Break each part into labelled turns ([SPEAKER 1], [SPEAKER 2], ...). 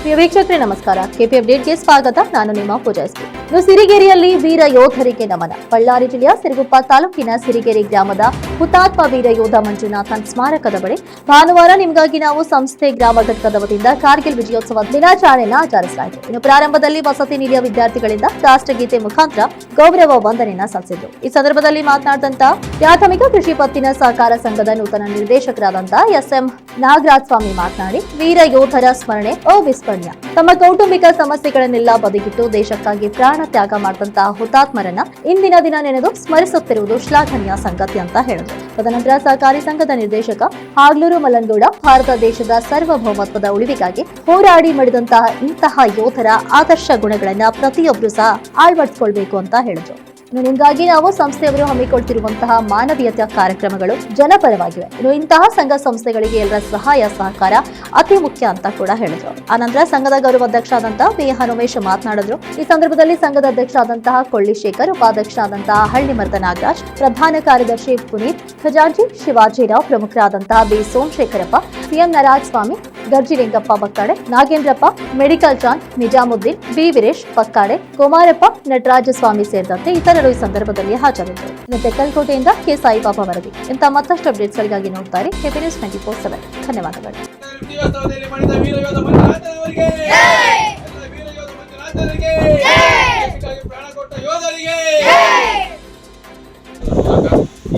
[SPEAKER 1] ಪ್ರಿಯ ವೀಕ್ಷಕರೇ ನಮಸ್ಕಾರ. ಕೆಪಿ ಅಪ್ಡೇಟ್ಗೆ ಸ್ವಾಗತ. ನಾನು ನಿಮ್ಮ ಪೂಜಾಸ್ತಿ. ಸಿರಿಗೆರೆಯಲ್ಲಿ ವೀರ ಯೋಧರಿಗೆ ನಮನ. ಬಳ್ಳಾರಿ ಜಿಲ್ಲೆಯ ಸಿರುಗುಪ್ಪ ತಾಲೂಕಿನ ಸಿರಿಗೆರೆ ಗ್ರಾಮದ ಹುತಾತ್ಮ ವೀರ ಯೋಧ ಮಂಜುನಾಥನ್ ಸ್ಮಾರಕದ ಬಳಿ ಭಾನುವಾರ ನಿಮಗಾಗಿ ನಾವು ಸಂಸ್ಥೆ ಗ್ರಾಮ ಘಟಕದ ವತಿಯಿಂದ ಕಾರ್ಗಿಲ್ ವಿಜಯೋತ್ಸವ ದಿನಾಚರಣೆಯನ್ನು ಆಚರಿಸಲಾಯಿತು. ಇನ್ನು ಪ್ರಾರಂಭದಲ್ಲಿ ವಸತಿ ನಿಲಯ ವಿದ್ಯಾರ್ಥಿಗಳಿಂದ ರಾಷ್ಟ್ರಗೀತೆ ಮುಖಾಂತರ ಗೌರವ ವಂದನೆಯನ್ನ ಸಲ್ಲಿಸಿದ್ರು. ಈ ಸಂದರ್ಭದಲ್ಲಿ ಮಾತನಾಡಿದಂತ ಪ್ರಾಥಮಿಕ ಕೃಷಿ ಪತ್ತಿನ ಸಹಕಾರ ಸಂಘದ ನೂತನ ನಿರ್ದೇಶಕರಾದಂತಹ ಎಸ್ಎಂ ನಾಗರಾಜ್ ಸ್ವಾಮಿ ಮಾತನಾಡಿ, ವೀರ ಯೋಧರ ಸ್ಮರಣೆ ಅವಿಸ್ಮರಣೀಯ. ತಮ್ಮ ಕೌಟುಂಬಿಕ ಸಮಸ್ಯೆಗಳನ್ನೆಲ್ಲ ಬದಿಗಿಟ್ಟು ದೇಶಕ್ಕಾಗಿ ಪ್ರಾಣ ತ್ಯಾಗ ಮಾಡಿದಂತಹ ಹುತಾತ್ಮರನ್ನ ಇಂದಿನ ದಿನ ನೆನೆದು ಸ್ಮರಿಸುತ್ತಿರುವುದು ಶ್ಲಾಘನೀಯ ಸಂಗತಿ ಅಂತ ಹೇಳಿದ್ರು. ತದನಂತರ ಸಹಕಾರಿ ಸಂಘದ ನಿರ್ದೇಶಕ ಹಾಗ್ಲೂರು ಮಲ್ಲನಗೌಡ, ಭಾರತ ದೇಶದ ಸಾರ್ವಭೌಮತ್ವದ ಉಳಿವಿಗಾಗಿ ಹೋರಾಡಿ ಮಾಡಿದಂತಹ ಇಂತಹ ಯೋಧರ ಆದರ್ಶ ಗುಣಗಳನ್ನ ಪ್ರತಿಯೊಬ್ಬರು ಸಹ ಅಳವಡಿಸಿಕೊಳ್ಬೇಕು ಅಂತ ಹೇಳಿದ್ರು. ನಿಮಗಾಗಿ ನಾವು ಸಂಸ್ಥೆಯವರು ಹಮ್ಮಿಕೊಳ್ತಿರುವಂತಹ ಮಾನವೀಯತೆಯ ಕಾರ್ಯಕ್ರಮಗಳು ಜನಪರವಾಗಿವೆ. ಇನ್ನು ಇಂತಹ ಸಂಘ ಸಂಸ್ಥೆಗಳಿಗೆ ಎಲ್ಲರ ಸಹಾಯ ಸಹಕಾರ ಅತಿ ಮುಖ್ಯ ಅಂತ ಕೂಡ ಹೇಳಿದ್ರು. ಆನಂತರ ಸಂಘದ ಗೌರವಾಧ್ಯಕ್ಷ ಆದಂತಹ ವಿ ಹನುಮೇಶ್ ಮಾತನಾಡಿದ್ರು. ಈ ಸಂದರ್ಭದಲ್ಲಿ ಸಂಘದ ಅಧ್ಯಕ್ಷ ಆದಂತಹ ಕೊಳ್ಳಿ ಶೇಖರ್, ಉಪಾಧ್ಯಕ್ಷ ಆದಂತಹ ಹಳ್ಳಿಮರದ ನಾಗರಾಜ್, ಪ್ರಧಾನ ಕಾರ್ಯದರ್ಶಿ ಪುನೀತ್, ಖಜಾಂಚಿ ಶಿವಾಜಿರಾವ್, ಪ್ರಮುಖರಾದಂತಹ B Somashekharappa, C M Naraj Swamy, Garjilingappa Bakkade, Nagendrappa, medical John, Nizamuddin, B Veeresh Bakkade, Kumarappa, Nataraja Swamy ಸೇರಿದಂತೆ ಇತರರು ಈ ಸಂದರ್ಭದಲ್ಲಿ ಹಾಜರಿದ್ದರು. ಇನ್ನು ತೆಕ್ಕಲಕೋಟೆಯಿಂದ ಕೆ ಸಾಯಿಬಾಬಾ ವರದಿ. ಇಂಥ ಮತ್ತಷ್ಟು ಅಪ್ಡೇಟ್ಸ್ಗಳಿಗಾಗಿ ನೋಡ್ತಾರೆ ಕೆಪಿ ನ್ಯೂಸ್ 24/7. ಧನ್ಯವಾದಗಳು.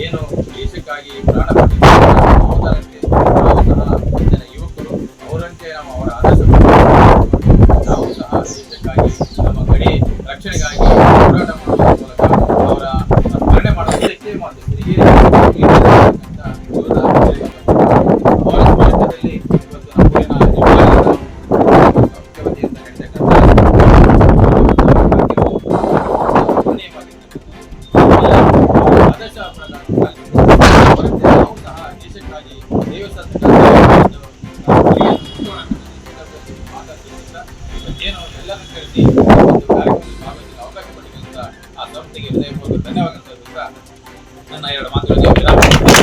[SPEAKER 2] ಏನು ದೇಶಕ್ಕಾಗಿ